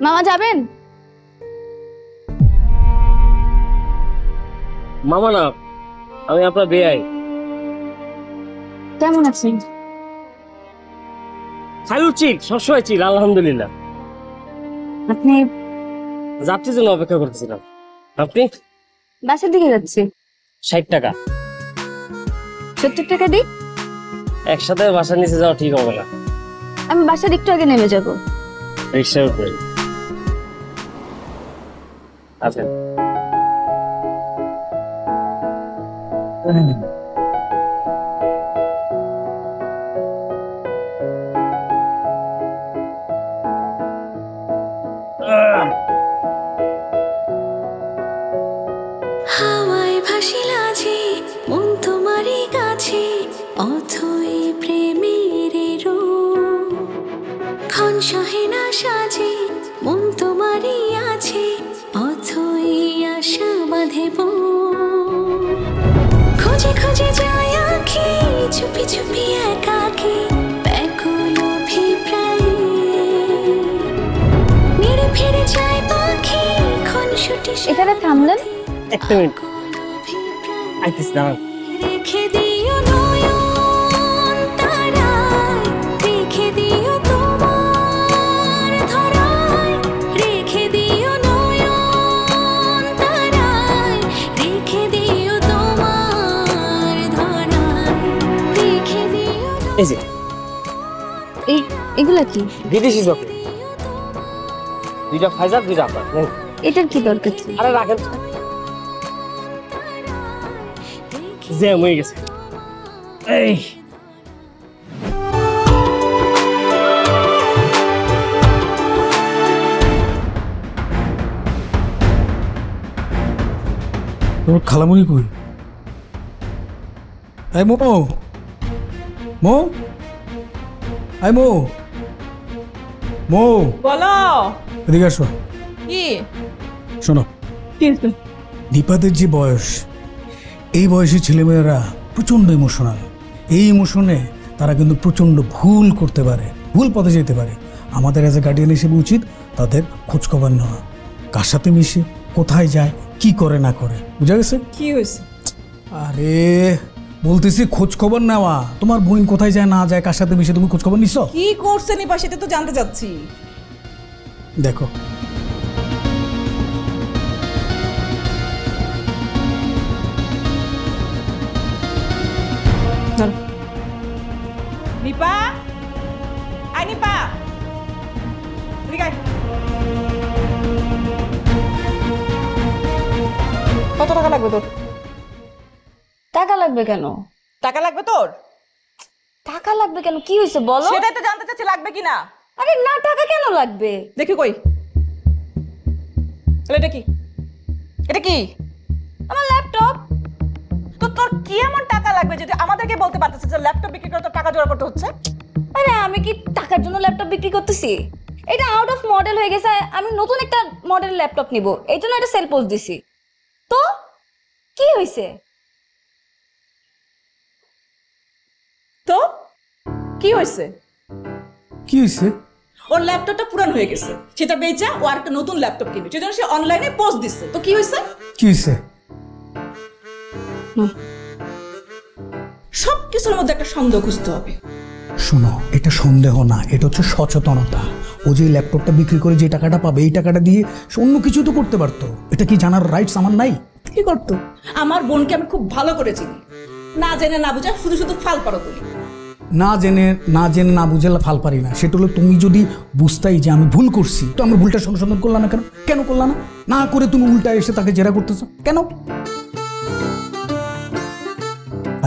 মামা যাবেন? মামা না, আমি আপনার বেয়াই। কেমন আছেন? খালু চিল, সবসময় চিল, আলহামদুলিল্লাহ। আপনি? যাত্রীর জন্য অপেক্ষা করতেছিলাম। আপনি? বাসার দিকে যাচ্ছি। 60 টাকা। 70 টাকা দিই। একসাথে বাসার নিচে যাওয়া ঠিক হবে না। আমি বাসার একটু আগে নেমে যাব। রিক্সার উপরে। আচ্ছা। হাওয়ায় ভাসি লাজে মন তোমারই কাছে, অথই প্রেমের রূপ ক্ষণ সহে না সাজে, মন তোমারই আছে, অথই আশা বাঁধে বুক। খুঁজে খুঁজে যায় আঁখি, চুপি চুপি একাকী ব্যাকুল অভিপ্রায়ে, নেড়ে ফিরে যায় পাখি খুনসুটি। এখানে থামলেন? একটা মিনিট আইতেছি, দাঁড়ান। রেখে দিও নয়ন তারায়, রেখে দিও তোমার ধরায়, রেখে দিও নয়ন তারায়, রেখে দিও তোমার ধরায়, রেখে দিও। এই যে এগুলা কি? বিদেশি চকলেট, 2টা ফাইজার 2টা আপনার। এটার কি দরকার ছিল? আরে রাখেন, জ্যাম হয়ে গেছে। এই তোর খালামুনি কই? এই মো মো এই মো মো বলো এদিকে আসো। কি শোনো, কিন্তু দীপাদের যে বয়স, এই বয়সী ছেলেমেয়েরা প্রচণ্ড ইমোশনাল। এই ইমোশনে তারা কিন্তু প্রচণ্ড ভুল করতে পারে, ভুল পথে যেতে পারে। আমাদের অ্যাজ এ গার্ডিয়ান হিসেবে উচিত তাদের খোঁজখবর নেওয়া, কার সাথে মিশে, কোথায় যায়, কি করে না করে। বুঝা গেছে? কি হয়েছে? আরে বলতেছি খোঁজ খবর নেওয়া। তোমার বোন কোথায় যায় না যায়, কার সাথে মিশে, তুমি খোঁজ খবর নিছো? কি করছে নিপা সেটা তো জানতে চাচ্ছি। দেখো, নিপা, আই নিপা, এদিকে আয়। কত টাকা লাগবে তোর? টাকা লাগবে কেন? টাকা লাগবে তোর? টাকা লাগবে কেন? কি হয়েছে বলো? সেটাই তো জানতে চাচ্ছি, লাগবে কিনা। আরে না, টাকা কেন লাগবে? দেখি কই। তাহলে এটা কি? এটা কি? আমার ল্যাপটপ। তো তোর কি এমন টাকা লাগবে যদি আমাদেরকে বলতে পারতেছিস যে ল্যাপটপ বিক্রি করে তোর টাকা জোগাড় করতে হচ্ছে? আরে আমি কি টাকার জন্য ল্যাপটপ বিক্রি করতেছি? এটা আউট অফ মডেল হয়ে গেছে, আমি নতুন একটা মডেল ল্যাপটপ নিব, এই জন্য এটা সেল পোস্ট দিছি। তো কি হয়েছে? তো কি হয়েছে? কি হয়েছে? ওর ল্যাপটপটা পুরান হয়ে গেছে, সেটা বেচা ও আর একটা নতুন ল্যাপটপ কিনবে, সেজন্য সে অনলাইনে পোস্ট দিচ্ছে। তো কি হয়েছে? কি হয়েছে? সব কিছুর মধ্যে একটা সন্দেহ খুঁজতে হবে। শোনো, এটা সন্দেহ না, এটা হচ্ছে সচেতনতা। ও যে ল্যাপটপটা বিক্রি করে যে টাকাটা পাবে, এই টাকাটা দিয়ে সে অন্য কিছু তো করতে পারতো। এটা কি জানার রাইটস আমার নাই? কি করতো? আমার বোনকে আমি খুব ভালো করে চিনি, না জেনে না বুঝে শুধু শুধু ফাল পারো তুমি। না জেনে না বুঝে ফাল পারি না। সেটা হলো, তুমি যদি বুঝতাই যে আমি ভুল করছি, তো আমার ভুলটা সংশোধন করলা না কেন? কেন করলা না? না করে তুমি উল্টা এসে তাকে জেরা করতেছো কেন?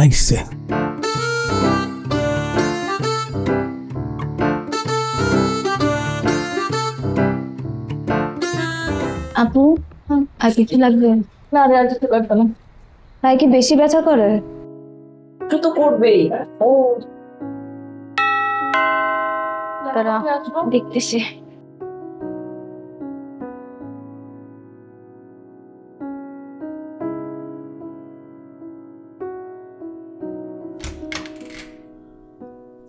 আইসে আপু, আর কিছু লাগবে? না আর কিছু লাগবে না। ভাই কি বেশি ব্যথা করে? তো করবেই। ও তারা দেখতেছি।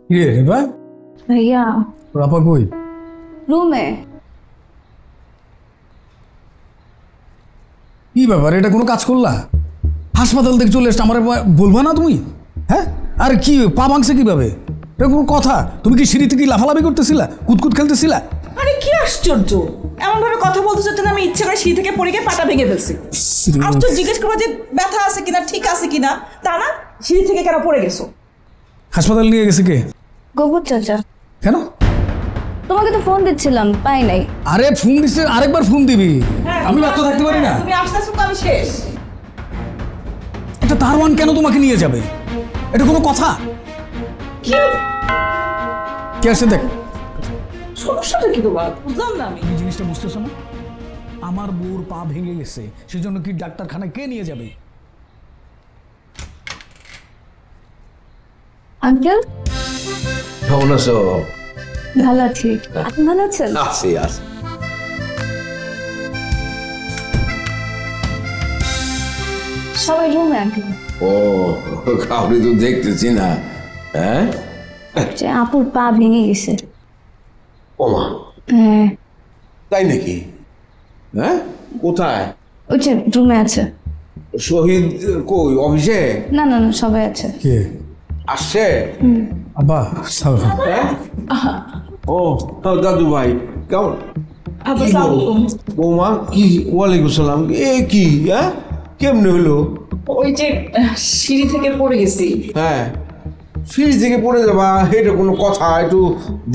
কি রে রিবা? ভাইয়া রাপা কই? রুমে। কি ব্যাপার, এটা কোনো কাজ করলা? হাসপাতাল থেকে চলে এসছে, আমার বলবা না তুমি? হ্যাঁ, আর কি পা ভাঙছে কিভাবে? এটা কোনো কথা? তুমি কি সিঁড়ি থেকে লাফালাফি করতেছিলা, কুতকুত খেলতেছিলা? আরে কি আশ্চর্য, এমন ভাবে কথা বলতে চাচ্ছেন আমি ইচ্ছে করে সিঁড়ি থেকে পড়ে গিয়ে পাটা ভেঙে ফেলছি। আর তো জিজ্ঞেস করবো যে ব্যথা আছে কিনা, ঠিক আছে কিনা, তা না সিঁড়ি থেকে কেন পড়ে গেছো? হাসপাতাল নিয়ে গেছে কে? গোবর চাচা। কেন? তোমাকে তো ফোন দিচ্ছিলাম, পাই নাই। আরে ফোন দিচ্ছে, আরেকবার ফোন দিবি। আমি ব্যস্ত থাকতে পারি না। তুমি আসতে আসতে তো আমি শেষ। এটা দারোয়ান কেন তোমাকে নিয়ে যাবে? এটা কোনো কথা? কে আসছে দেখ। সমস্যাটা কি তোমার? বুঝলাম না আমি। এই জিনিসটা বুঝতেছো না? আমার বউর পা ভেঙে গেছে, সেজন্য কি ডাক্তারখানায় কে নিয়ে যাবে? আঙ্কেল কেমন আছো? ভালো আছি, আপনি ভালো আছেন? আছি আছি। সবাই রুমে আঙ্কেল। ও কাউরি তো দেখতেছি না। হ্যাঁ যে আপুর পা ভেঙে গেছে। ওমা, হ্যাঁ, তাই নাকি? হ্যাঁ, কোথায়? ওই যে রুমে আছে। শহীদ কই, অফিসে? না না না, সবাই আছে। কে আসছে? আব্বা? হ্যাঁ? ও দাদু ভাই কেমন? বৌমা কি? ওয়ালাইকুম সালাম। এ কি? হ্যাঁ, কেমনে হলো? ওই যে সিঁড়ি থেকে পড়ে গেছি। হ্যাঁ, সিঁড়ি থেকে পড়ে যাবা, এটা কোনো কথা? একটু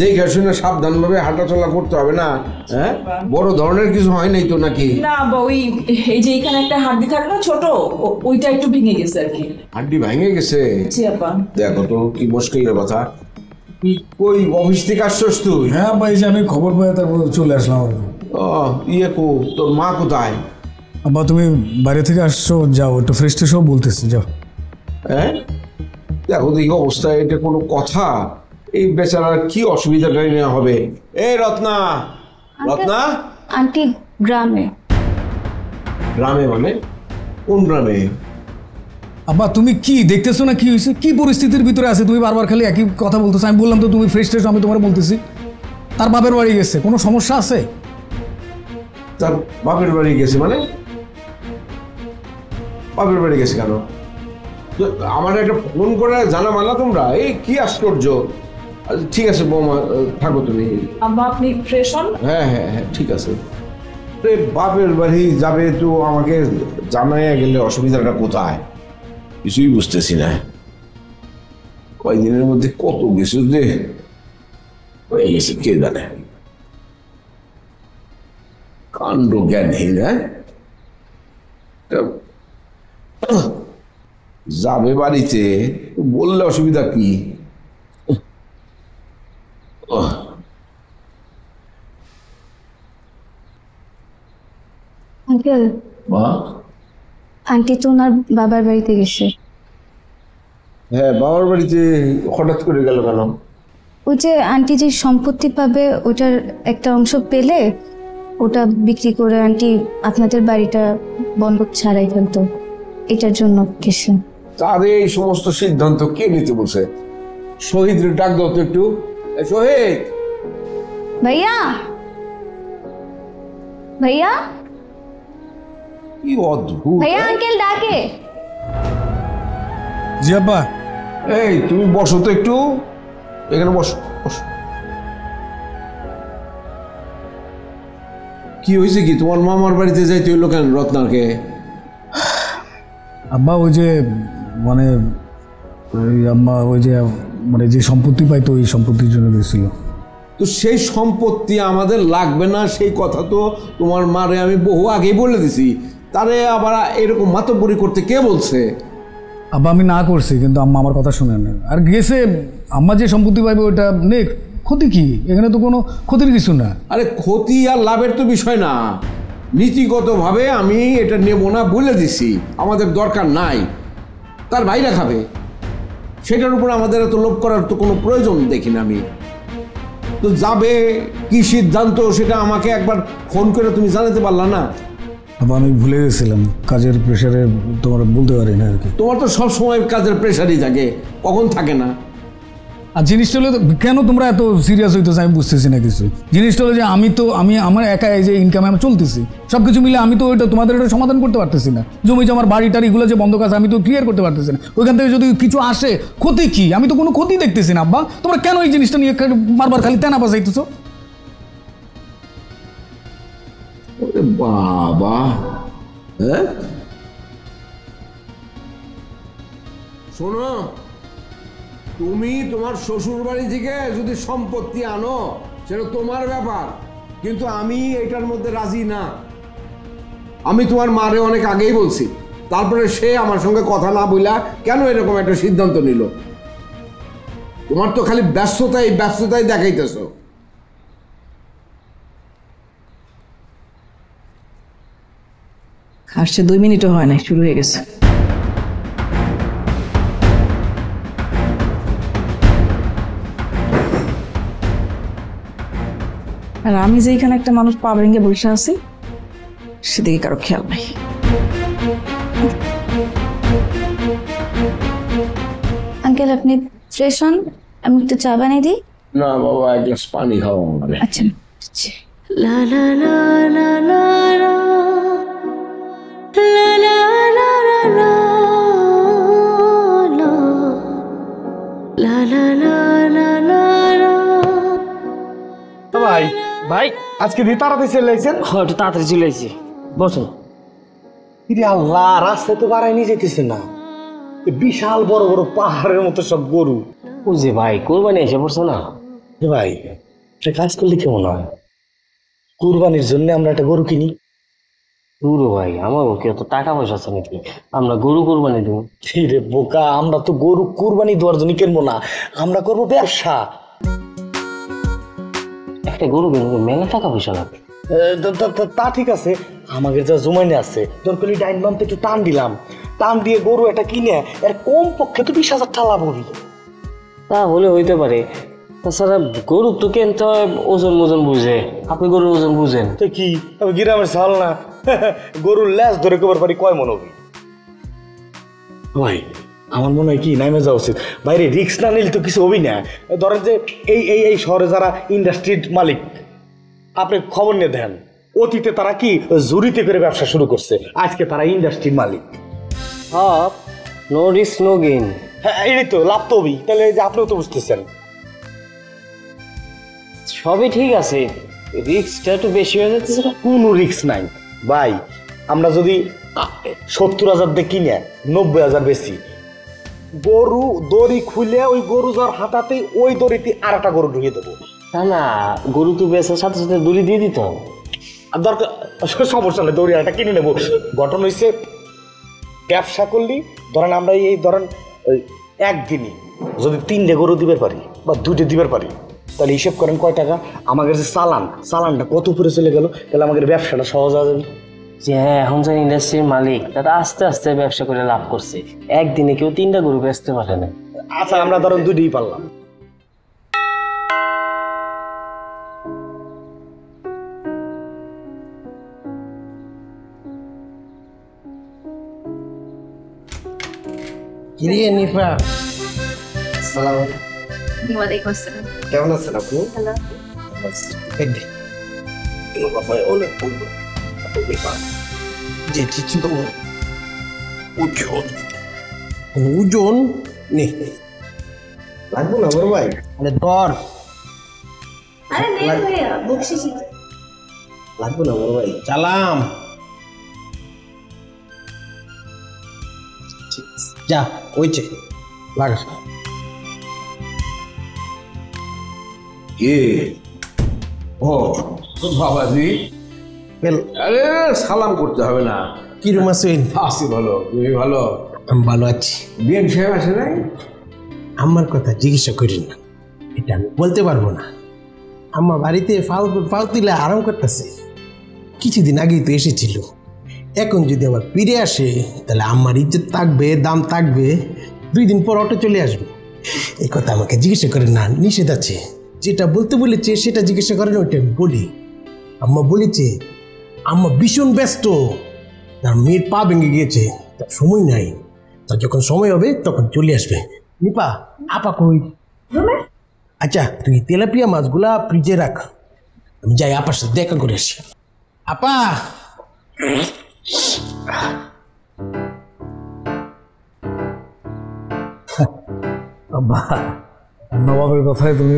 দেখে শুনে সাবধানভাবে হাঁটাচলা করতে হবে না? হ্যাঁ, বড় ধরনের কিছু হয় নাই তো নাকি? না বা ওই এই যে এখানে একটা হাড্ডি থাকে না ছোট, ওইটা একটু ভেঙে গেছে আর কি। হাড্ডি ভেঙে গেছে? জি আপা। দেখো তো কি মুশকিলের কথা। তুই কই, অফিস থেকে আসছস তুই? হ্যাঁ আব্বা, এই যে আমি খবর পেয়ে তারপর চলে আসলাম আর কি। ও ইয়ে কো, তোর মা কোথায়? আব্বা তুমি বাইরে থেকে আসছো, যাও একটু ফ্রেশ ট্রেশ হও, বলতেছি যাও। হ্যাঁ, দেখো দেখি অবস্থা, এটা কোনো কথা? এই বেচারার কি অসুবিধাটাই না হবে? এই রত্না, রত্না। আন্টি গ্রামে। গ্রামে মানে? কোন গ্রামে? আব্বা তুমি কি দেখতেছো না কি হয়েছে, কি পরিস্থিতির ভিতরে আছে? তুমি বারবার খালি একই কথা বলতেছো। আমি বললাম তো তুমি ফ্রেশ ট্রেশ, আমি তোমার বলতেছি। তার বাপের বাড়ি গেছে, কোনো সমস্যা আছে? তার বাপের বাড়ি গেছে মানে? বাপের বাড়ি গেছে কেন? তো আমার একটা ফোন করে জানা মানা তোমরা? এই কি আশ্চর্য। আচ্ছা, ঠিক আছে বৌমা, থাকো তুমি। আম্মা আপনি ফ্রেশ হন। হ্যাঁ হ্যাঁ হ্যাঁ, ঠিক আছে। তো বাপের বাড়ি যাবে তো আমাকে জানাইয়া গেলে অসুবিধাটা কোথায়? কিছুই বুঝতেছি না। কয়েকদিনের মধ্যে কত কিছু যে হয়ে গেছে কে জানে। কাণ্ড জ্ঞানহীন। হ্যাঁ, যাবে বাড়িতে, বললে অসুবিধা কি? আঙ্কেল, মা? আন্টি তো ওনার বাবার বাড়িতে গেছে। হ্যাঁ, বাবার বাড়িতে হঠাৎ করে গেল কেন? ওই যে আন্টি যে সম্পত্তি পাবে, ওটার একটা অংশ পেলে ওটা বিক্রি করে আন্টি আপনাদের বাড়িটা বন্ধক ছাড়াই ফেলতো, এটার জন্য গেছে। তার এই সমস্ত সিদ্ধান্ত কে নিতে বসে? শহীদের ডাক দাও তো একটু। শহীদ! ভাইয়া, ভাইয়া, কি অদ্ভুত। ভাইয়া আঙ্কেল ডাকে। জি আব্বা। এই তুমি বসো তো একটু, এখানে বসো বসো। কি হয়েছে কি? তোমার মামার বাড়িতে যাইতে হইলো কেন রত্নাকে? আব্বা ওই যে মানে ওই আম্মা ওই যে মানে যে সম্পত্তি পাইতো, ওই সম্পত্তির জন্য গেছিল। তো সেই সম্পত্তি আমাদের লাগবে না, সেই কথা তো তোমার মারে আমি বহু আগেই বলে দিছি। তারে আবার এরকম মাতব্বরি করতে কে বলছে? আব্বা আমি না করছি, কিন্তু আম্মা আমার কথা শুনে না। আর গেছে, আম্মা যে সম্পত্তি পাইবে ওটা নেক, ক্ষতি কি? এখানে তো কোনো ক্ষতির কিছু না। আরে ক্ষতি আর লাভের তো বিষয় না, নীতিগতভাবে আমি এটা নেব না বলে দিছি, আমাদের দরকার নাই। তার ভাইরা খাবে, সেটার উপর আমাদের এত লোভ করার তো কোনো প্রয়োজন দেখি না আমি। তো যাবে কি সিদ্ধান্ত সেটা আমাকে একবার ফোন করে তুমি জানাতে পারলা না? আব্বা আমি ভুলে গেছিলাম, কাজের প্রেশারে তোমার বলতে পারি না আর কি। তোমার তো সব সময় কাজের প্রেশারই থাকে, কখন থাকে না? আর জিনিসটা হলো কেন তোমরা এত সিরিয়াস হইতেছো আমি বুঝতেছি না কিছু। জিনিসটা হলো যে আমি আমার একা এই যে ইনকামে আমি চলতেছি, সব কিছু মিলে আমি তো ওইটা তোমাদের এটা সমাধান করতে পারতেছি না। জমি জমার বাড়ি টাড়ি এগুলো যে বন্ধক আছে আমি তো ক্লিয়ার করতে পারতেছি না। ওইখান থেকে যদি কিছু আসে ক্ষতি কি? আমি তো কোনো ক্ষতি দেখতেছি না আব্বা। তোমরা কেন এই জিনিসটা নিয়ে বারবার খালি তেনা বাজাইতেছো? ওরে বাবা, হ্যাঁ শোনো, তুমি তোমার শ্বশুর বাড়ি থেকে যদি সম্পত্তি আনো সেটা তোমার ব্যাপার, কিন্তু আমি এটার মধ্যে রাজি না। আমি তোমার মারে অনেক আগেই বলছি, তারপরে সে আমার সঙ্গে কথা না বইলা কেন এরকম একটা সিদ্ধান্ত নিল? তোমার তো খালি ব্যস্ততাই দেখাইতেছো। আসছে 2 মিনিটও হয় নাই, শুরু হয়ে গেছে। আর আমি যে এখানে একটা মানুষ পা ভেঙে বসে আছি সেদিকে কারো খেয়াল নাই। আঙ্কেল আপনি ফ্রেশ হন, আমি একটু চা বানিয়ে দিই। না বাবা, এক গ্লাস পানি খাওয়া হবে। আচ্ছা La la la la la la la la la la la la la la la la ভাই ভাই আজকে দিয়ে তাড়াতাড়ি চলে আইছেন? হ্যাঁ একটু তাড়াতাড়ি চলে আসছি, বসো। ইরে আল্লাহ, রাস্তায় তো বাড়াই নিয়ে যেতেছে না, এ বিশাল বড় বড় পাহাড়ের মতো সব গরু। ওই যে ভাই কোরবানি এসে পড়ছে না। এ ভাই একটা কাজ করলে কেমন হয়? কুরবানির জন্য আমরা একটা গরু কিনি। পুরো ভাই আমার কি অত টাকা পয়সা আছে নাকি আমরা গরু কোরবানি দেবো? রে বোকা, আমরা তো গরু কুরবানি দেওয়ার জন্য কিনবো না, আমরা করবো ব্যবসা। একটা গরু কিনবো মেলা টাকা পয়সা লাগবে। তা ঠিক আছে, আমাদের যা জমাইনে আছে দরকারি ডাইন বামতে একটু টান দিলাম, টান দিয়ে গরু একটা কিনে এর কম পক্ষে তো 20,000 টাকা লাভ হবে। তাহলে হইতে পারে, তাছাড়া গরু তো কিনতে হয় ওজন বুঝে। আপনি গরুর ওজন বুঝেন? তো কি আমি গ্রামের চাল না? গরুর ল্যাস ধরে কবার পারি কয় মন হবে? ভাই আমার মনে হয় কি নামে যাওয়া উচিত, বাইরে রিস্ক না নিলে তো কিছু হবি না। ধরেন যে এই শহরে যারা ইন্ডাস্ট্রির মালিক, আপনি খবর নিয়ে দেন, অতীতে তারা কি জুরিতে করে ব্যবসা শুরু করছে, আজকে তারা ইন্ডাস্ট্রির মালিক। হ্যাঁ, নো রিস্ক নো গেইন। হ্যাঁ এই তো লাভ তো হবেই, তাহলে এই যে আপনিও তো বুঝতেছেন। সবই ঠিক আছে, রিস্কটা একটু বেশি হয়ে যাচ্ছে। কোনো রিস্ক নাই ভাই, আমরা যদি 70,000 দিয়ে কিনে 90,000 বেশি, গরু দড়ি খুলে ওই গরু যার হাতাতে ওই দড়িতে আর একটা গরু ঢুকিয়ে দেবো। না না, গরু তো বেচার সাথে সাথে দড়ি দিয়ে দিতে হবে। আর দরকার সমস্যা নেই, দড়ি একটা কিনে নেবো। ঘটনা হচ্ছে ব্যবসা করলি ধরেন আমরা এই ধরেন একদিনই যদি 3টে গরু দিতে পারি বা 2টে দিতে পারি, তাহলে হিসেব করেন কয় টাকা আমাদের যে চালানটা কত উপরে চলে গেল, তাহলে আমাদের ব্যবসাটা সহজ হয়ে যাবে। যে হ্যাঁ, এখন যে ইন্ডাস্ট্রির মালিক তারা আস্তে আস্তে ব্যবসা করে লাভ করছে, একদিনে কেউ 3টা গরু বেচতে পারে না। আচ্ছা আমরা ধরেন 2টিই পারলাম। কিরে নিফা, সালাম, ওয়ালাইকুম আসসালাম। কেমন আছেন আপনি? হ্যালো। এই দে, এগুলো বাবা অনেক বলবো নিফা, যে ঠিক তো ওজন নে লাগবো না বড় ভাই, আরে ধর, আরে নে ভাইয়া, বকশিস লাগবো না বড় ভাই, চালাম যা ওইছে লাগা। কে? ও বাবাজি, আরে সালাম করতে হবে না। কিরম আছেন? আছি ভালো, তুমি ভালো? আমি ভালো আছি। বিএন সাহেব আসে নাই? আমার কথা জিজ্ঞাসা করেন না, এটা আমি বলতে পারবো না। আমার বাড়িতে ফাল তুলে আরাম করতেছে, কিছুদিন আগেই তো এসেছিল। এখন যদি আবার ফিরে আসে তাহলে আমার ইজ্জত থাকবে, দাম থাকবে, 2 দিন পর অটো চলে আসবে। এই কথা আমাকে জিজ্ঞাসা করেন না, নিষেধ আছে। যেটা বলতে বলেছে সেটা জিজ্ঞাসা করেন, ওইটা আমি বলি। আম্মা বলেছে আম্মা ভীষণ ব্যস্ত, তার মেয়ের পা ভেঙে গিয়েছে, তার সময় নাই, তার যখন সময় হবে তখন চলে আসবে। নিপা আপা কই? আচ্ছা তুই তেলাপিয়া মাছগুলা ফ্রিজে রাখ, আমি যাই আপার সাথে দেখা করে আসি। আপা আব্বা, নবাবের কথায় তুমি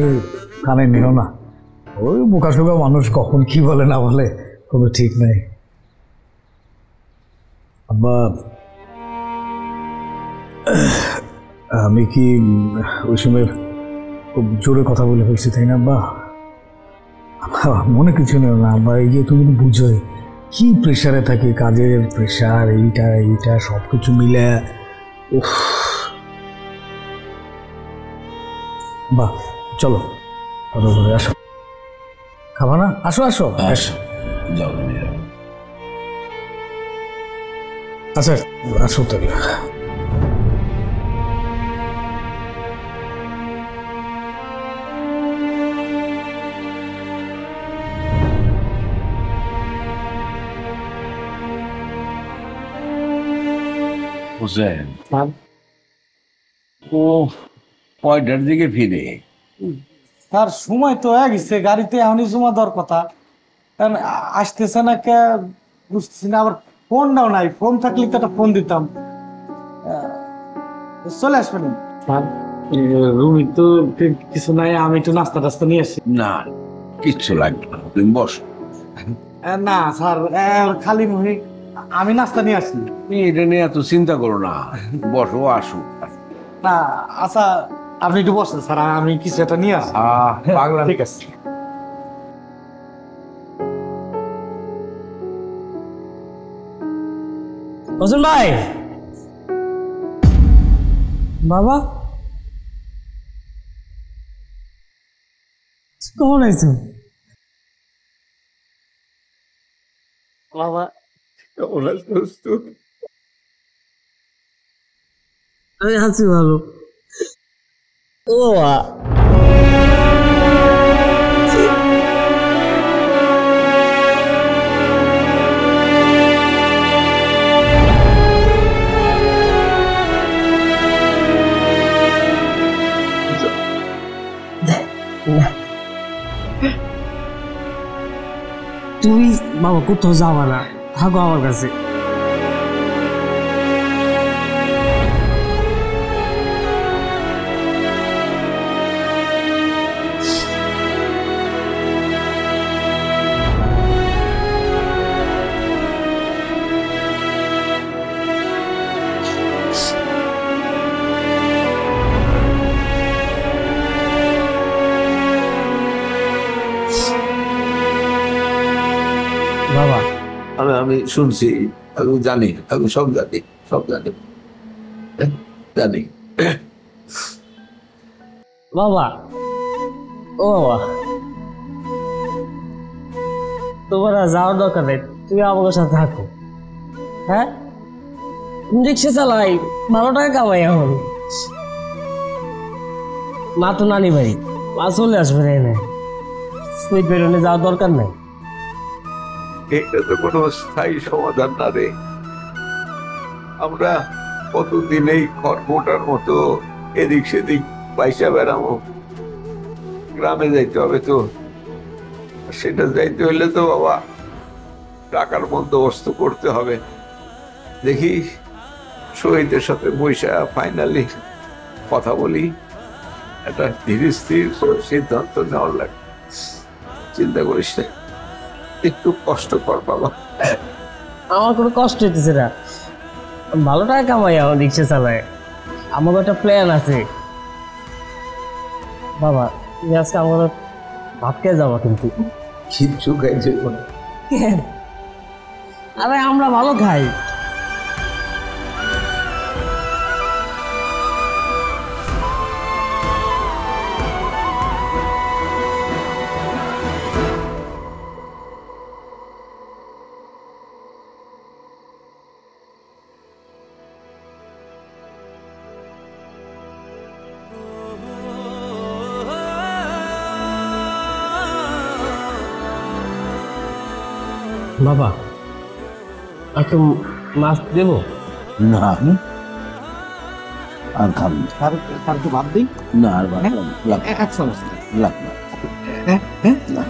কানে নিও না। ওই বোকাশোকা মানুষ কখন কি বলে না বলে কোনো ঠিক নেই। আব্বা, আমি কি ওই সময় খুব জোরে কথা বলে ফেলছি, তাই না আব্বা? মনে কিছু নেই না আব্বা, এই যে তুমি বুঝোই কি প্রেশারে থাকি, কাজের প্রেশার, এইটা সব কিছু মিলে। উফ বাহ, চলো ঘরে আসো, খাবা না? আসো আসো আসো, যাও। আচ্ছা আসো তাহলে। হোসেন ও কয়টার দিকে ফিরে? তার সময় তো হয়ে গেছে, গাড়িতে এখনই জমা দেওয়ার কথা, কারণ আসতেছে না কে বুঝতেছি না। আবার ফোনটাও নাই, ফোন থাকলে তো একটা ফোন দিতাম। চলে আসবেন রুমি তো কিছু নাই, আমি একটু নাস্তা টাস্তা নিয়ে আসি। না কিচ্ছু লাগবে না, তুমি বস। না স্যার, খালি মুহি আমি নাস্তা নিয়ে আসি। তুমি এটা নিয়ে এত চিন্তা করো না, বসো, আসো। না আচ্ছা আপনি একটু বসেন স্যার, আমি কিছু একটা নিয়ে আসি। পাগলা, ঠিক আছে। হোসেন ভাই, বাবা কখন আইছো? বাবা আমি আছি ভালো। ও বাবা, তুমি বাবা কোথাও যাবা না, থাকো আমার কাছে। বাবা আমি শুনছি, আমি জানি, আমি সব জানি, জানি। বাবা, ও বাবা, তোমার আর যাওয়ার দরকার নেই, তুমি আমার সাথে থাকো। হ্যাঁ, রিক্সা চালাই, ভালো টাকা কামাই এখন। মা তো নানি ভাই, মা চলে আসবে না এনে, তুই বেরোনে যাওয়ার দরকার নেই। এটা তো কোনো স্থায়ী সমাধান না রে। আমরা কতদিন এই খড়মোটার মতো এদিক সেদিক পয়সা বেড়াবো? গ্রামে যাইতে হবে তো, সেটা যাইতে হলে তো বাবা টাকার বন্দোবস্ত করতে হবে। দেখি শহীদের সাথে বৈশা ফাইনালি কথা বলি, একটা ধীর স্থির সিদ্ধান্ত নেওয়ার লাগে। চিন্তা করিস না, একটু কষ্ট কর বাবা। আমার কোনো কষ্ট হইতেছে না, ভালো টাকা কামাই আমার রিক্সা চালায়। আমার একটা প্ল্যান আছে বাবা, তুমি আজকে আমার ভাত খেয়ে যাবো কিন্তু। কিচ্ছু খাইছে কেন? আরে আমরা ভালো খাই। বাবা একটু মাছ দেবো? না আর খাবো স্যার একটু ভাত দিই। না, আর ভাত এক চামচ। না হ্যাঁ হ্যাঁ না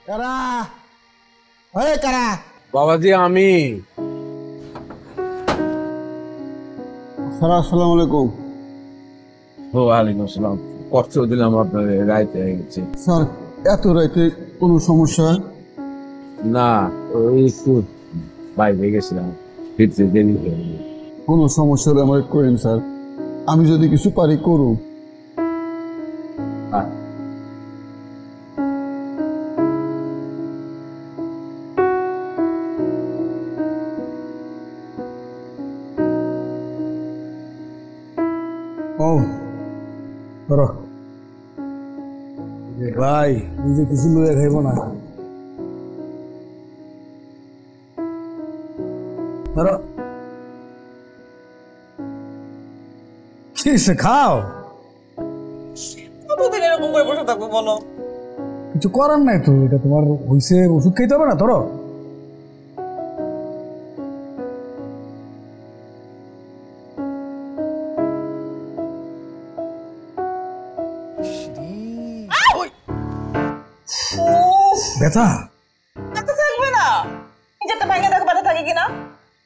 কারা ওই কারা বাবাজি আমি স্যার আসসালামু আলাইকুম। ওয়ালাইকুম আসসালাম। কষ্ট দিলাম আপনার, রাইতে হয়ে গেছে। স্যার এত রাইতে কোনো সমস্যা? না ওই একটু বাইরে গেছিলাম, ফিরতে দেরি হয়ে গেল। কোনো সমস্যা হলে আমার করেন স্যার, আমি যদি কিছু পারি করুন। ও ধরো ভাই, নিজে কিছু লইয়া খাইব না। ধরো কি সে খাও, কতদিন এরকম করে বসে থাকবো বলো? কিছু করার নাই তো, এটা তোমার হইছে, ওষুধ খাইতে হবে না। ধরো ব্যথা ব্যথা থাকবে না, নিজেরটা ভাঙে দেখো ব্যথা থাকে কিনা।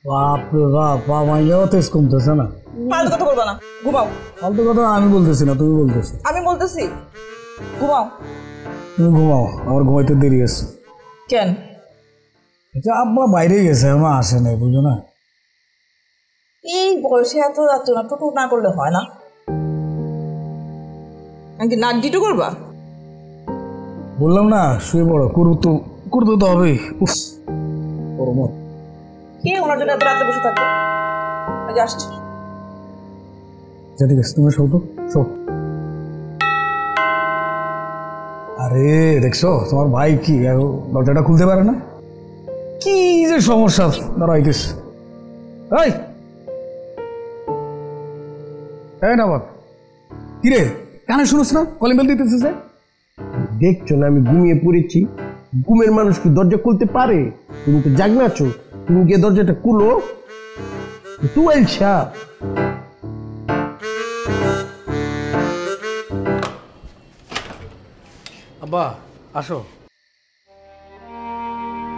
বাপরে বাপ, পা মাইলেও তেজ কমতেছে না। ফালতু কথা বলবো না, ঘুমাও। ফালতু কথা আমি বলতেছি না, তুমি বলতেছো। আমি বলতেছি ঘুমাও। তুমি ঘুমাও, আমার ঘুমাইতে দেরি আছে। কেন? আচ্ছা আব্বা বাইরে গেছে, আমার আসে নাই, বুঝো না। এই বয়সে এত যাচ্ছ না, টুটু না করলে হয় না। নাকি নাক ডিটু করবা? বললাম না শুয়ে পড়ো, করতে তো হবে। উফ গরমত কে ওনার জন্য এত রাতে বসে থাকবে? আজ আসছি। আচ্ছা ঠিক আছে, তুমি শো তো, শো। আরে দেখছো তোমার ভাই কি দরজাটা খুলতে পারে না, কি যে সমস্যা। দাঁড়াইতেস এই না বল, কিরে কানে শুনোস না কলিং বেল দিতেছে যে? দেখছো না আমি ঘুমিয়ে পড়েছি, ঘুমের মানুষ কি দরজা খুলতে পারে? তুমি তো জাগনা আছো, তুমি গিয়ে দরজাটা খুলো। তুই সাপ আব্বা আসো।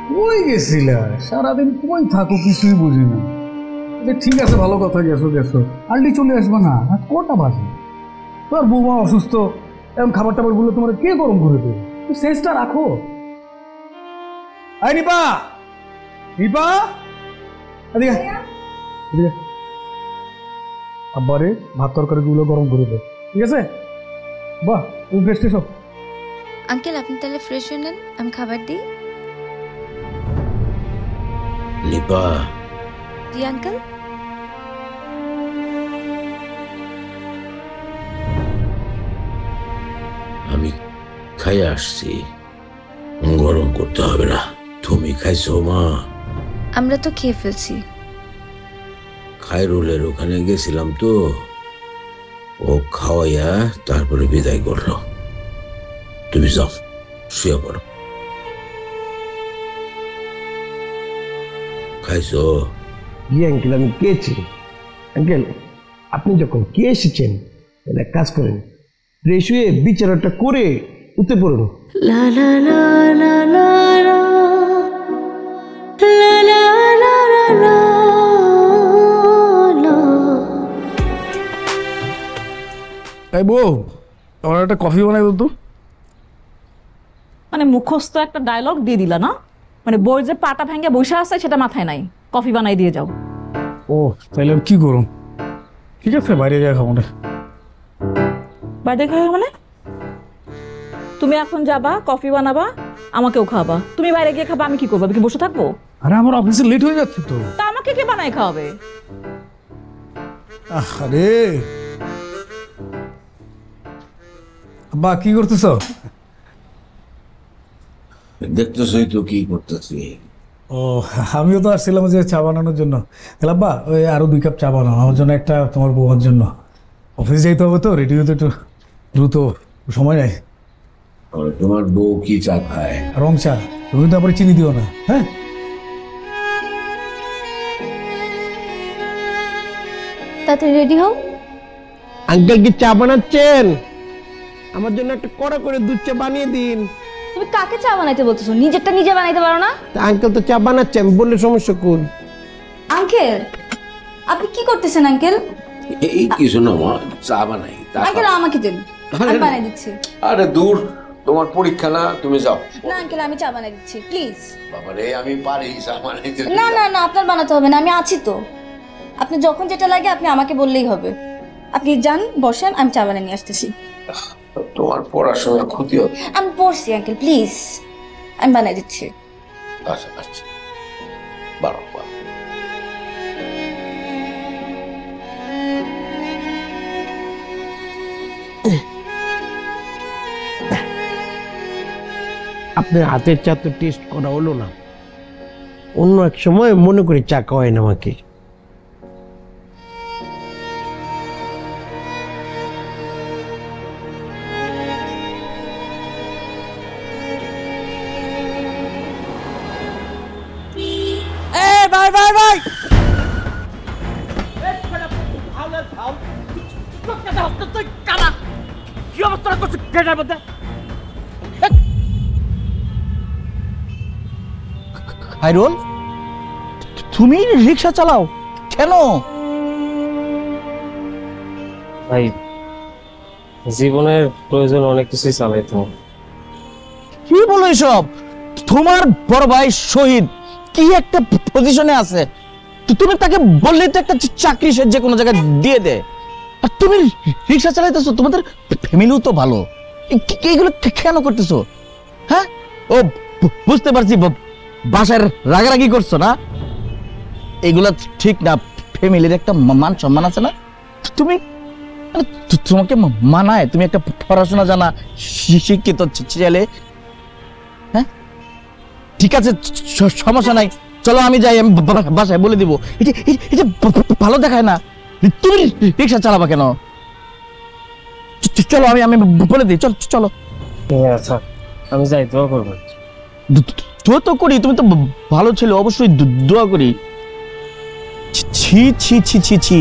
কই গেছিলা সারাদিন, কই থাকো কিছুই বুঝি না। ঠিক আছে, ভালো কথা, গেছো গেছো, আর্লি চলে আসবে না। আর কটা বাজে? তোর বৌমা অসুস্থ, এরকম খাবার টাবার গুলো তোমার কে গরম করে দেবে? তুই সেন্সটা রাখো। আই রিপা, রিপা এদিকে এদিকে। আব্বারে ভাত তরকারি গুলো গরম করে দে, ঠিক আছে? বাহ, তুমি ফ্রেশ ট্রেশ হও। আঙ্কেল আপনি তাহলে ফ্রেশ হয়ে নেন, আমি খাবার দিই। লিপা, জি আঙ্কেল। আমি খাই আসছি, গরম করতে হবে না। তুমি খাইছো মা? আমরা তো খেয়ে ফেলছি। খায়রুলের ওখানে গেছিলাম তো, ও খাওয়াইয়া তারপরে বিদায় করলো। তুমি যাও, শুয়ে পড়ো। খাইছো? আঙ্কেল আমি খেয়েছি। আঙ্কেল আপনি যখন কে এসেছেন তাহলে এক কাজ করেন, ফ্রেশ হয়ে বিচারটা করে উঠতে পড়ুন। La la la la la la la la la la la la। এই বউ, তোমার একটা কফি বানাই তো। মানে মুখস্থ একটা ডায়লগ দিয়ে দিলা না, মানে বই যে পাটা ভেঙে বসে আছে সেটা মাথায় নাই, কফি বানাই দিয়ে যাও। ও তাইলে আমি কি করুন? ঠিক আছে, বাইরে যাই খাবো না। বাইরে খাওয়া মানে? তুমি এখন যাবা কফি বানাবা, আমাকেও খাওয়াবা। তুমি বাইরে গিয়ে খাবা, আমি কি করবো? আমি কি বসে থাকবো? আরে আমার অফিসে লেট হয়ে যাচ্ছে তো। তা আমাকে কে বানাই খাওয়াবে? আরে বা কি করতেছ? দেখতেছই তো কি করতেছি। ও আমিও তো আসছিলাম যে চা বানানোর জন্য। তাহলে বা ওই আরো 2 কাপ চা বানাও আমার জন্য, একটা তোমার বউর জন্য। অফিস যাইতে হবে তো, রেডি হতে একটু দ্রুত, সময় নেই। তোমার বউ কি চা খায়? রং চা। তুমি তো আবার চিনি দিও না, হ্যাঁ? তাতে রেডি হও। আঙ্কেল কি চা বানাচ্ছেন? আমার জন্য একটা কড়া করে দুধ চা বানিয়ে দিন। তুমি কাকে চা বানাইতে বলতেছো? নিজেরটা নিজে বানাইতে পারো না? আঙ্কেল তো চা বানাচ্ছে, আমি বললে সমস্যা কোন? আঙ্কেল আপনি কি করতেছেন আঙ্কেল? এই কিছু না মা, চা বানাই। আঙ্কেল আমাকে দেন, আমি বানাই দিচ্ছি। আরে দূর, তোমার পরীক্ষা না, তুমি যাও। না আঙ্কেল আমি চা বানাই দিচ্ছি, প্লিজ। বাবারে আমি পারি চা বানাইতে। না না না, আপনার বানাতে হবে না, আমি আছি তো। আপনি যখন যেটা লাগে আপনি আমাকে বললেই হবে। আপনি যান, বসেন, আমি চা বানিয়ে নিয়ে আসতেছি। তোমার পড়াশোনার ক্ষতি হবে। আমি পড়ছি আঙ্কেল, প্লিজ আমি বানাই দিচ্ছি। আচ্ছা আচ্ছা, বারো বারো। আপনার হাতের চা তো টেস্ট করা হলো না, অন্য এক সময় মনে করে চা খাওয়ায় না আমাকে। ভাই ভাই ভাই, কি অবস্থা করছে গেটের মধ্যে? খায়রুল, তুমি রিক্সা চালাও কেন? ভাই জীবনের প্রয়োজন অনেক কিছুই চালাইতে হবে। কি বলো এসব? তোমার বড় ভাই শহীদ কি একটা পজিশনে আছে, তুমি তাকে বললে তো একটা চাকরি সে যে কোনো জায়গায় দিয়ে দে, আর তুমি রিক্সা চালাইতেছো। তোমাদের ফ্যামিলিও তো ভালো, এইগুলো কেন করতেছো? হ্যাঁ, ও বুঝতে পারছি বাসায় রাগারাগি করছো না, এগুলা ঠিক না। ফ্যামিলির একটা মান সম্মান আছে না? তুমি তোমাকে মানায়? তুমি একটা পড়াশোনা জানা শিক্ষিত ছেলে। হ্যাঁ ঠিক আছে, সমস্যা নাই, চলো আমি যাই, আমি বাসায় বলে দিব। এটা ভালো দেখায় না, তুমি রিক্সা চালাবা কেন? চলো আমি বলে দিই, চলো চলো। আচ্ছা আমি যাই, দোয়া করবো। দোয়া তো করি, তুমি তো ভালো ছেলে, অবশ্যই দোয়া করি। ছি ছি ছি ছি ছি,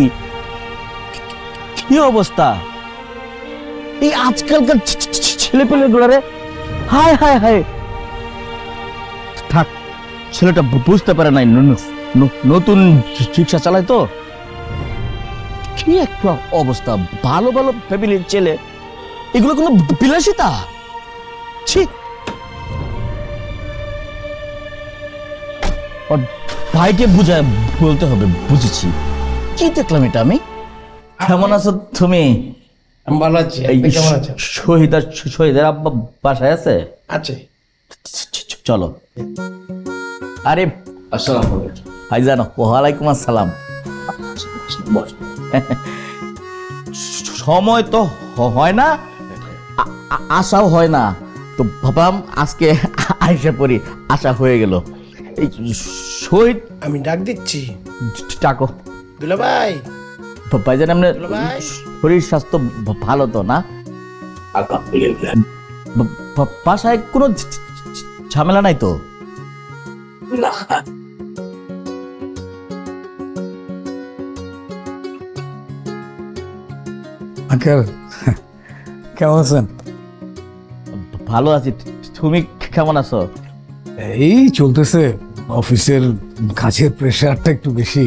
কি অবস্থা এই আজকালকার ছেলে পেলে গুলারে! হায় হায় হায়, থাক, ছেলেটা বুঝতে পারে নাই, নতুন রিক্সা চালায় তো কি একটা অবস্থা, ভালো ভালো ফ্যামিলির ছেলে, এগুলো কোনো বিলাসিতা? ছি, ভাইকে বুঝায় বলতে হবে। বুঝেছি, কি দেখলাম এটা আমি। কেমন আছো তুমি? আমি ভালো আছি, আপনি কেমন আছেন? শহীদের আব্বা বাসায় আছে? আছে। চলো। আরে আসসালামু আলাইকুম। ভাইজান, ওয়ালাইকুম আসসালাম। সময় তো হয় না, আশাও হয় না, তো ভাবলাম আজকে আইসা পড়ি, আশা হয়ে গেল। এই শহীদ, আমি ডাক দিচ্ছি। ডাকো। দুলা ভাই। ভাইজান, আপনার শরীর স্বাস্থ্য ভালো তো না? বাসায় কোনো ঝামেলা নাই তো? না। আঙ্কেল কেমন আছেন? ভালো আছি, তুমি কেমন আছো? এই চলতেছে, অফিসের কাজের প্রেশারটা একটু বেশি।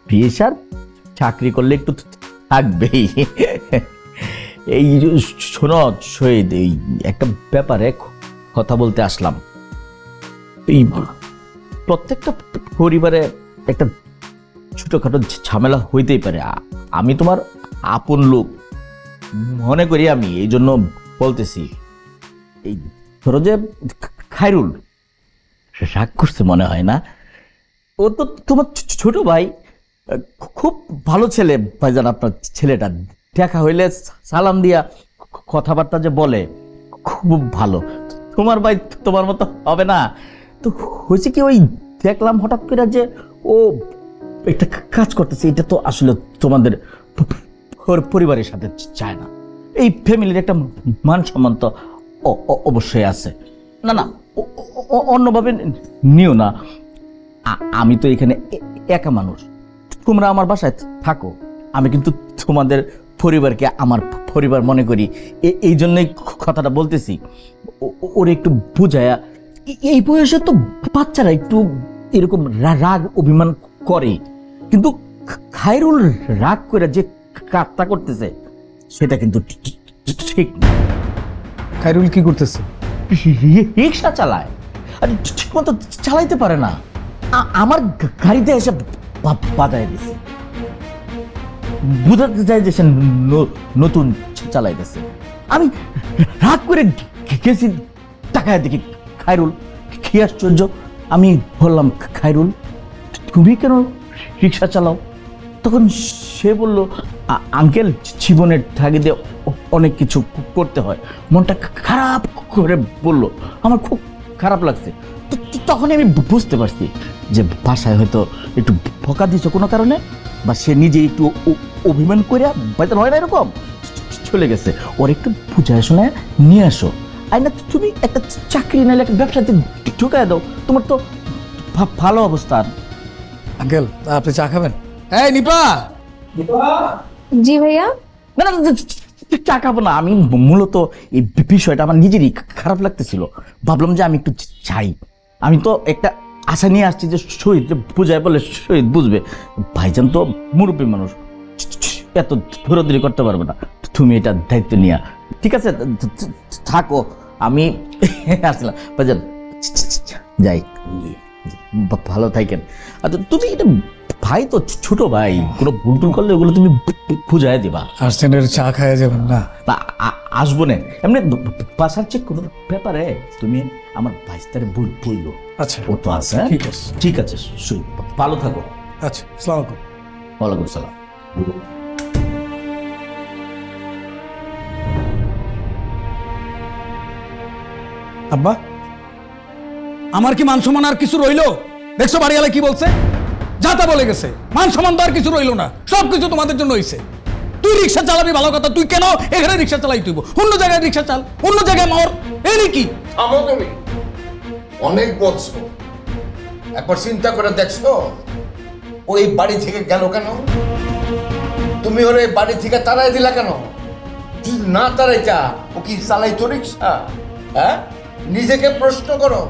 প্রেশার? চাকরি করলে একটু থাকবেই। এই শোনো শহীদ, এই একটা ব্যাপারে কথা বলতে আসলাম। এই প্রত্যেকটা পরিবারে একটা ছোটখাটো ঝামেলা হইতেই পারে। আমি তোমার আপন লোক মনে করি, আমি এই জন্য বলতেছি। এই ধরো যে খায়রুল রাগ করছে মনে হয় না? ও তো তোমার ছোট ভাই, খুব ভালো ছেলে ভাইজান। আপনার ছেলেটা দেখা হইলে সালাম দিয়া কথাবার্তা যে বলে, খুব ভালো। তোমার ভাই তোমার মতো হবে না। তো হয়েছে কি, ওই দেখলাম হঠাৎ করে যে ও একটা কাজ করতেছে, এটা তো আসলে তোমাদের পরিবারের সাথে চায় না। এই ফ্যামিলির একটা মান সম্মান তো অবশ্যই আছে। না না, অন্যভাবে নিও না। আমি তো এখানে একা মানুষ, তোমরা আমার বাসায় থাকো। আমি কিন্তু তোমাদের পরিবারকে আমার পরিবার মনে করি, এই জন্যই কথাটা বলতেছি। ওরে একটু বুঝায়া, এই বয়সে তো বাচ্চারা একটু এরকম রাগ অভিমান করে, কিন্তু খায়রুল রাগ করে যে কাজটা করতেছে সেটা কিন্তু ঠিক না। খায়রুল কি করতেছে? রিক্সা চালায়, আর ঠিক মতো চালাইতে পারে না। আমার গাড়িতে এসে বাজায় দিছে, বুঝাতে চাই যে সে নতুন চালাইতেছে। আমি রাগ করে গেছি, তাকায় দেখি খায়রুল। কি আশ্চর্য! আমি বললাম, খায়রুল তুমি কেন রিক্সা চালাও? তখন সে বলল, আঙ্কেল জীবনের তাগিদে অনেক কিছু করতে হয়। মনটা খারাপ করে বলল। আমার খুব খারাপ লাগছে। তখন আমি বুঝতে পারছি যে বাসায় হয়তো একটু বকা দিয়েছে কোনো কারণে, বা সে নিজে একটু অভিমান করে হয়তো হয় না, এরকম চলে গেছে। ওর একটু বুঝায় শোনায় নিয়ে আসো। আর না, তুমি একটা চাকরি নাইলে একটা ব্যবসাতে ঢুকায় দাও, তোমার তো ভালো অবস্থান। আঙ্কেল আপনি চা খাবেন? এই নিপা। জি ভাইয়া। না না, চা খাবো না। আমি মূলত এই বিষয়টা আমার নিজেরই খারাপ লাগতেছিল, ভাবলাম যে আমি একটু চাই। আমি তো একটা আশা নিয়ে আসছি যে শহীদ বুঝায় বলে শহীদ বুঝবে। ভাইজান তো মুরব্বী মানুষ, এত ধরোধরি করতে পারবে না। তুমি এটা দায়িত্ব নিয়ে, ঠিক আছে? থাকো, আমি আসলাম। ভাইজান যাই, ভালো থাকেন। আচ্ছা, তুমি এটা ভাই তো ছোট ভাই, কোনো ভুল টুল করলে ওগুলো তুমি বুঝাই দিবা। আসছেন, চা খাওয়া যাবেন না? আসবো না, এমনি বাসার চেক কোনো ব্যাপারে তুমি আমার ভাইস্তারে বললো। আচ্ছা, ও তো আছে। ঠিক আছে, ঠিক আছে, ভালো থাকো। আচ্ছা, আসসালামু আলাইকুম। ওয়ালাইকুম সালাম। আব্বা, আমার কি মান সম্মান আর কিছু রইলো? দেখছো বাড়িওয়ালা কি বলছে? যা তা বলে গেছে, মান সম্মান তো আর কিছু রইলো না। সবকিছু তোমাদের জন্য হয়েছে। তুই রিক্সা চালাবি ভালো কথা, তুই কেন এখানে রিক্সা চালাই? তুই অন্য জায়গায় রিক্সা চাল, অন্য জায়গায় মর। এই কি থামো তুমি, অনেক বলছো। একবার চিন্তা করে দেখছো ওই বাড়ি থেকে গেল কেন? তুমি ওর এই বাড়ি থেকে তাড়াই দিলা কেন? যদি না তাড়াইতা ও কি চালাইতো রিক্সা? হ্যাঁ, নিজেকে প্রশ্ন করো।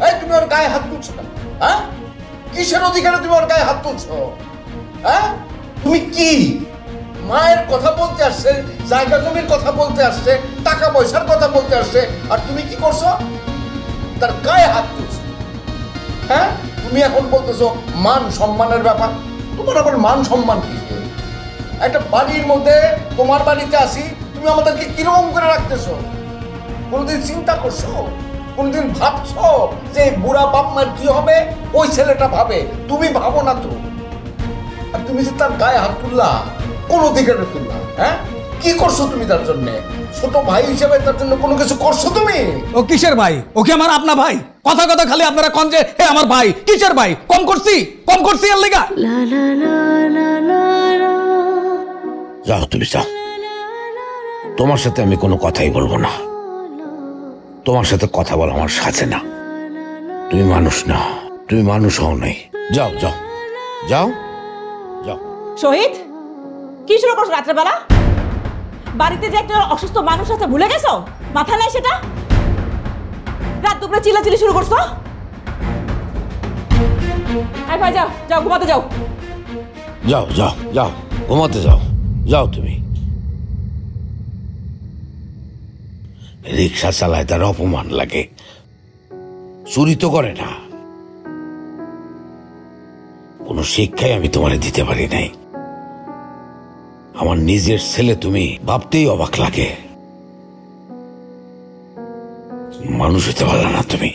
এই তুমি ওর গায়ে হাত তুলছো না? হ্যাঁ, কিসের অধিকারে তুমি ওর গায়ে হাত তুলছো? হ্যাঁ, তুমি কি মায়ের কথা বলতে আসছে, জায়গা জমির কথা বলতে আসছে, টাকা পয়সার কথা বলতে আসছে, আর তুমি কি করছো? তার গায়ে হাত তুলছো। হ্যাঁ, তুমি এখন বলতেছো মান সম্মানের ব্যাপার। তোমার আবার মান সম্মান কি? একটা বাড়ির মধ্যে তোমার বাড়িতে আসি, তুমি আমাদেরকে কিরকম করে রাখতেছো? কোনোদিন চিন্তা করছো? কোনোদিন ভাবছো যে বুড়া বাপ মার কি হবে? ওই ছেলেটা ভাবে, তুমি ভাবো না তো। আর তুমি যে তার গায়ে হাত তুললা, কোন দিকে তুললা? হ্যাঁ, কি করছো তুমি তার জন্য? ছোট ভাই হিসেবে তার জন্য কোনো কিছু করছো তুমি? ও কিসের ভাই? ওকে আমার আপনা ভাই। কথা কথা খালি আপনারা কোন যে হে আমার ভাই। কিসের ভাই? কম করছি এর লেগা। যাও তুমি যাও, তোমার সাথে আমি কোনো কথাই বলবো না। তোমার সাথে কথা বলা আমার সাথে না। তুমি মানুষ না, তুমি মানুষ হও নাই। যাও যাও যাও যাও। শহীদ, কি শুরু করছো রাত্রেবেলা? বাড়িতে যে একটা অসুস্থ মানুষ আছে ভুলে গেছো? মাথা নাই সেটা? রাত দুপুরে চিল্লাচিল্লি শুরু করছো? আয় ভাই, যাও যাও, ঘুমাতে যাও। যাও যাও যাও, ঘুমাতে যাও। যাও তুমি। রিক্সা চালায় তার অপমান লাগে, চুরি তো করে না। কোনো শিক্ষাই আমি তোমারে দিতে পারি নাই। আমার নিজের ছেলে তুমি, ভাবতেই অবাক লাগে। মানুষ হতে পারলা না তুমি।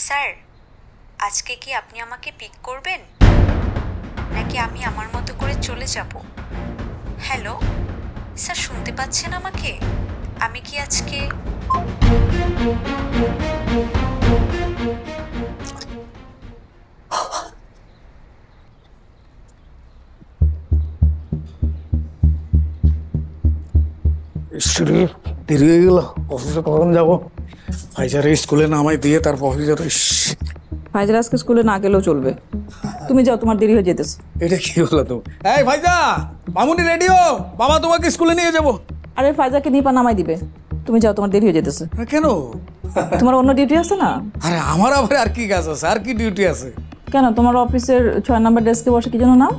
স্যার, আজকে কি আপনি আমাকে পিক করবেন, নাকি আমি আমার মতো করে চলে যাব? হ্যালো স্যার, শুনতে পাচ্ছেন আমাকে? আমি কি আজকে দেরি হয়ে গেল। অফিসে কখন যাবো? ফাইজারে স্কুলে নামাই দিয়ে তারপর অফিসে। ফাইজার আজকে স্কুলে না গেলেও চলবে, তুমি যাও, তোমার দেরি হয়ে যেতেছে। এটা কি হলো তো? এই ফাইজা, মামুনি রেডিও, বাবা তোমাকে স্কুলে নিয়ে যাবো। আরে ফাইজাকে নিপা নামাই দিবে, তুমি যাও, তোমার দেরি হয়ে যেতেছে। কেন? তোমার অন্য ডিউটি আছে না? আরে আমার আবার আর কি কাজ আছে, আর কি ডিউটি আছে? কেন, তোমার অফিসের 6 নাম্বার ডেস্কে বসে কি যেন নাম?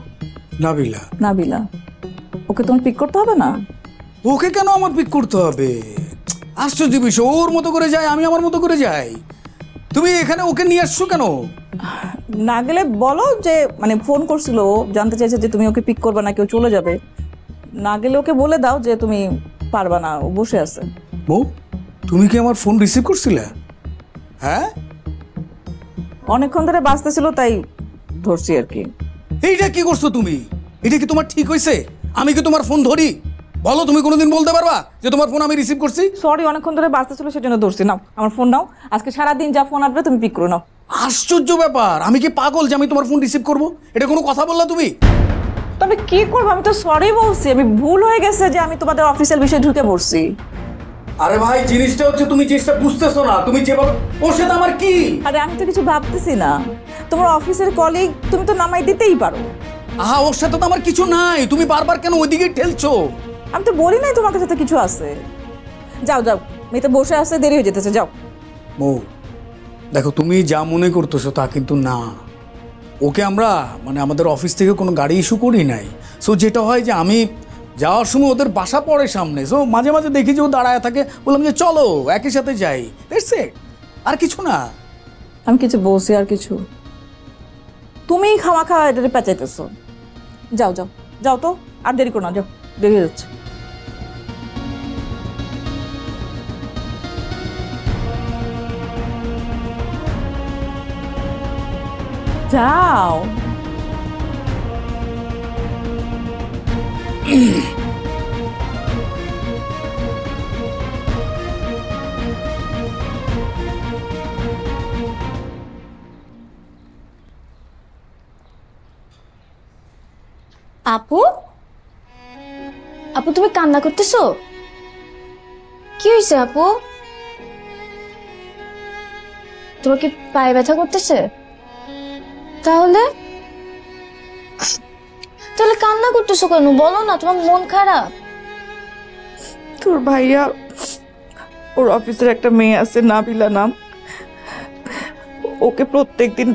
নাবিলা। নাবিলা, ওকে তোমার পিক করতে হবে না? ওকে কেন আমার পিক করতে হবে? আশ্চর্য বিষয়, ওর মতো করে যায়, আমি আমার মতো করে যাই। তুমি এখানে ওকে নিয়ে আসছো কেন? না গেলে বলো যে, মানে ফোন করছিল, জানতে চাইছে যে তুমি ওকে পিক করবে না, কেউ চলে যাবে। না গেলে ওকে বলে দাও যে তুমি পারবা না, ও বসে আছে। বউ, তুমি কি আমার ফোন রিসিভ করছিলে? হ্যাঁ, অনেকক্ষণ ধরে বাজতেছিল তাই ধরছি আর কি। এইটা কি করছো তুমি? এটা কি তোমার ঠিক হয়েছে? আমি কি তোমার ফোন ধরি? বলো, তুমি কোনোদিন বলতে পারবা যে তোমার ফোন আমি রিসিভ করছি? সরি, অনেকক্ষণ ধরে বাজতেছিল সেজন্য ধরছি। নাও আমার ফোন নাও, আজকে সারাদিন যা ফোন আসবে তুমি পিক করে নাও। আশ্চর্য ব্যাপার, আমি কি পাগল যে আমি তোমার ফোন রিসিভ করবো? এটা কোনো কথা বললা তুমি? তবে কি করবো, আমি তো সরি বলছি, আমি ভুল হয়ে গেছে যে আমি তোমাদের অফিসিয়াল বিষয়ে ঢুকে পড়ছি। আরে ভাই, জিনিসটা হচ্ছে তুমি জিনিসটা বুঝতেছো না। তুমি যেভাবে, ওর সাথে আমার কি? আরে আমি তো কিছু ভাবতেছি না, তোমার অফিসের কলিগ, তুমি তো নামাই দিতেই পারো। আহা, ওর সাথে তো আমার কিছু নাই, তুমি বারবার কেন ওইদিকে ঠেলছো? আমি তো বলি নাই তোমার কাছে কিছু আছে। যাও যাও, মেয়েতে বসে আছে, দেরি হয়ে যেতেছে, যাও। মৌ, দেখো, তুমি যা মনে করতেছো তা কিন্তু না। ওকে আমরা মানে আমাদের অফিস থেকে কোনো গাড়ি ইস্যু করি নাই। সো যেটা হয় যে আমি যাওয়ার সময় ওদের বাসা পড়ে সামনে, সো মাঝে মাঝে দেখি যে ও দাঁড়ায় থাকে, বললাম যে চলো একই সাথে যাই, দ্যাটস ইট, আর কিছু না। আমি কিছু বলছি আর কিছু? তুমি খামাখা এটাতে পেঁচাইতেছো। যাও যাও যাও তো, আর দেরি করো না, যাও, দেরি হয়ে যাচ্ছে। যাও। আপু, আপু তুমি কান্না করতেছো? কি হয়েছে আপু? তোমার কি পায়ে ব্যথা করতেছে? তাহলে তাহলে কান্না করতেছো কেন? বলো না, তোমার মন খারাপ? তোর ভাইয়া, ওর অফিসের একটা মেয়ে আছে নাবিলা নাম, ওকে প্রত্যেকদিন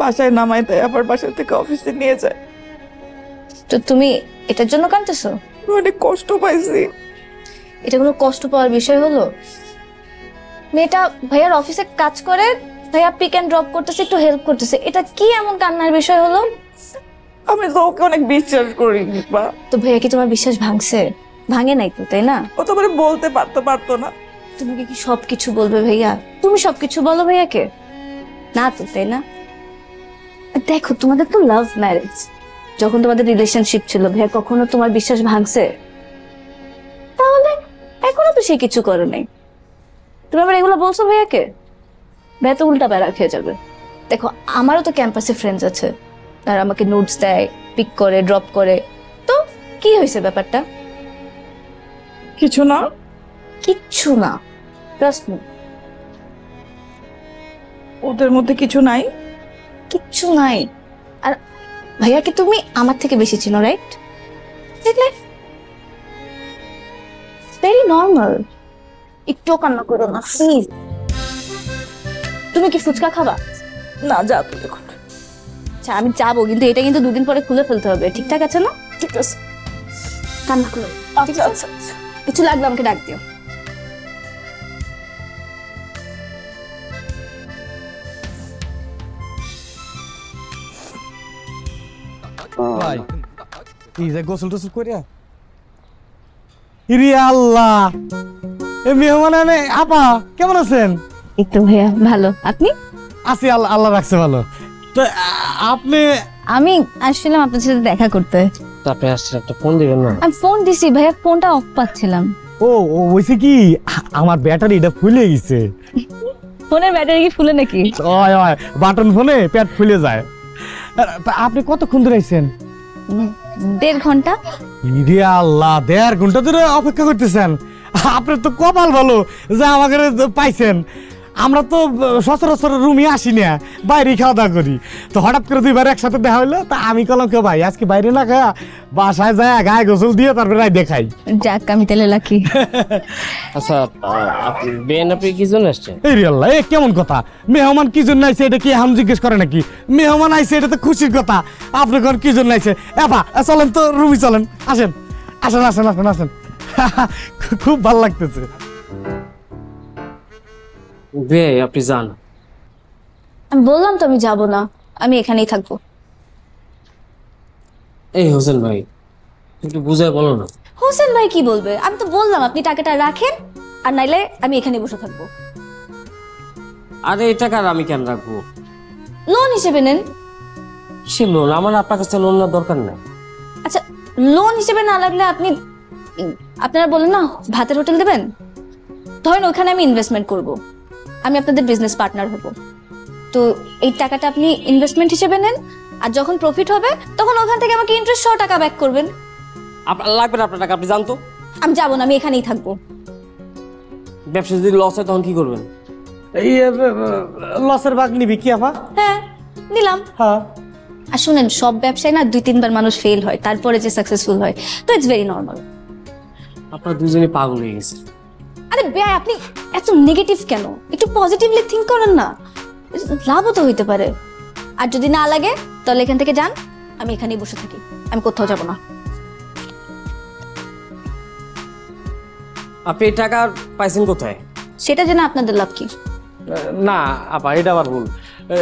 বাসায় নামায় দেয়, আবার বাসা থেকে অফিসে নিয়ে যায়। তো তুমি এটার জন্য কাঁদতেছো? অনেক কষ্ট পাইছি। এটা কোনো কষ্ট পাওয়ার বিষয় হলো? মেয়েটা ভাইয়ার অফিসে কাজ করে, ভাইয়া পিক এন্ড ড্রপ করতেছে, একটু হেল্প করতেছে, এটা কি এমন কান্নার বিষয় হলো? আমি তো ওকে অনেক বিশ্বাস করি। তো ভাইয়া কি তোমার বিশ্বাস ভাঙছে? ভাঙে নাই তো, তাই না? ও তো মানে বলতে পারতো না। তুমি কি সবকিছু বলবে ভাইয়া? তুমি সবকিছু বলো ভাইয়াকে? না তো, তাই না? দেখো, তোমাদের তো লাভ ম্যারেজ, যখন তোমাদের রিলেশনশিপ ছিল, ভাইয়া কখনো তোমার বিশ্বাস ভাঙছে? তাহলে এখনো তো সে কিছু করে নাই, তুমি আবার এগুলো বলছো ভাইয়াকে? ভাইয়া তো উল্টা প্যারা খেয়ে যাবে। দেখো, আমারও তো ক্যাম্পাসে ফ্রেন্ডস আছে, আর আমাকে নোটস দেয়, পিক করে, ড্রপ করে। তো কি হয়েছে ব্যাপারটা? কিছু না, কিচ্ছু না, ট্রাস্ট মি। ওদের মধ্যে কিছু নাই, কিচ্ছু নাই। আর ভাইয়াকে তুমি আমার থেকে বেশি চিনো, রাইট? দেখলে ভেরি নর্মাল। একটু কান্না করো না প্লিজ। তুমি কি ফুচকা খাবা? না, যা তুই দেখো। আচ্ছা, আমি যাবো, কিন্তু এটা কিন্তু 2 দিন পরে খুলে ফেলতে হবে, ঠিকঠাক আছে না? ঠিক আছে, কান্না করো। আচ্ছা আচ্ছা। কিছু লাগবে আমাকে ডাক দিও। ভাই এই যে গোসল টোসল করিয়া, ইরে আল্লাহ, এ মেহমান আপা কেমন আছেন? একটু ভাইয়া ভালো, আপনি? আছি, আল্লাহ আল্লাহ রাখছে ভালো। তো আপনি? আমি আসছিলাম আপনার সাথে দেখা করতে। আপনি আসছেন, একটা ফোন দিবেন না? আমি ফোন দিছি ভাইয়া, ফোনটা অফ পাচ্ছিলাম। ও হইছে কি, আমার ব্যাটারিটা ফুলে গেছে। ফোনের ব্যাটারি কি ফুলে নাকি? ওই বাটন ফোনে পেট ফুলে যায়। তা আপনি কতক্ষণ ধরে আইছেন? 1.5 ঘন্টা। ইরে আল্লাহ, 1.5 ঘন্টা ধরে অপেক্ষা করতেছেন? আপনার তো কপাল ভালো যে আমাকে পাইছেন। আমরা তো সচরাচর রুমে আসি না, বাইরে খাওয়া দাওয়া করি। তো হঠাৎ করে 2বার একসাথে দেখা হইলো, তা আমি কলাম কে ভাই আজকে বাইরে না খাওয়া বাসায় যায় গায়ে গোসল দিয়ে তারপরে দেখাই। যাক, আমি তাহলে লাকি। আচ্ছা, আপনি বেএনপি কি জন্য আসছেন? এই রে আল্লাহ, এ কেমন কথা? মেহমান কি জন্য আইছে এটা কি হাম জিজ্ঞেস করে নাকি? মেহমান আইছে এটা তো খুশির কথা। আপনি কোন কি জন্য আইছে? এবা চলেন তো রুমে চলেন, আসেন আসেন আসেন আসেন আসেন। খুব ভালো লাগতেছে। বে আপনি যান। আমি বললাম তো আমি যাব না, আমি এখানেই থাকবো। এই হোসেন ভাই, একটু বুঝায় বলো না। হোসেন ভাই কি বলবে? আমি তো বললাম আপনি টাকাটা রাখেন, আর নাইলে আমি এখানে বসে থাকবো। আরে এই টাকা আমি কেন রাখবো? লোন হিসেবে নেন। সে লোন? আমার আপনার কাছে লোন নেওয়ার দরকার নাই। আচ্ছা, লোন হিসেবে না লাগলে আপনি, আপনারা বলেন না ভাতের হোটেল দেবেন, ধরেন ওখানে আমি ইনভেস্টমেন্ট করব, আমি আপনাদের বিজনেস পার্টনার হব। তো এই টাকাটা আপনি ইনভেস্টমেন্ট হিসেবে নেন, আর যখন প্রফিট হবে তখন ওখান থেকে আমাকে ইন্টারেস্ট সহ টাকা ব্যাক করবেন। আপনার লাগবে না আপনার টাকা, আপনি জানতো। আমি যাবো না, আমি এখানেই থাকবো। ব্যবসা যদি লস হয় তখন কি করবেন? এই লসের ভাগ নিবি কি আপা? হ্যাঁ, নিলাম। হ্যাঁ। আর শুনেন, সব ব্যবসায় না 2-3 বার মানুষ ফেল হয়, তারপরে যে সাকসেসফুল হয়, তো ইটস ভেরি নর্মাল। আপনারা দুজনে পাগল হয়ে গেছে। আরে ভাই, আপনি এত নেগেটিভ কেন? একটু পজিটিভলি থিঙ্ক করেন না, লাভও তো হইতে পারে। আর যদি না লাগে তাহলে এখান থেকে যান, আমি এখানেই বসে থাকি, আমি কোথাও যাব না। আপনি এই টাকা পাইছেন কোথায়? সেটা জেনে আপনাদের লাভ কি? না আপা, এটা আবার ভুল।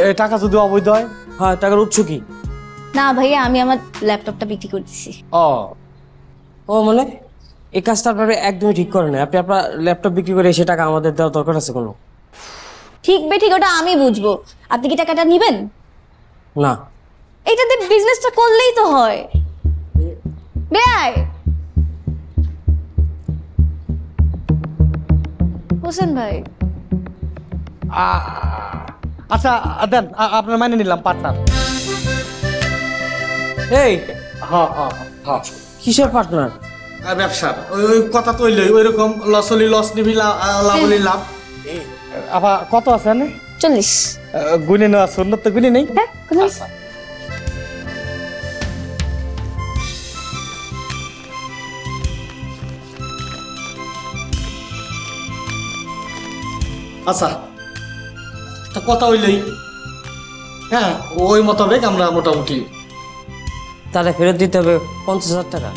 এই টাকা যদি অবৈধ হয়? হ্যাঁ, টাকার উৎস কি? না ভাইয়া, আমি আমার ল্যাপটপটা বিক্রি করে দিছি। ও মানে এই কাজটা আপনারা একদমই ঠিক করেন না। আপনি আপনার ল্যাপটপ বিক্রি করে এসে টাকা আমাদের দেওয়ার দরকার আছে কোনো? ঠিক বেঠিক ওটা আমি বুঝবো, আপনি কি টাকাটা নিবেন? না, এইটাতে বিজনেসটা করলেই তো হয়। বেআই হোসেন ভাই, আচ্ছা দেন, আপনার মানে নিলাম পার্টনার। এই হ্যাঁ হ্যাঁ হ্যাঁ, কিসের পার্টনার? ব্যবসার ওই কথা তো হইলই, ওই রকম লস হলি লস নিবি, লাভ হলি লাভ। আপা কত আছে? 40। গুনে নেওয়া সুন্নত তো গুনে নেই। আচ্ছা, তো কথা হইলই, হ্যাঁ ওই মোতাবেক আমরা মোটামুটি। তাহলে ফেরত দিতে হবে 50,000 টাকা।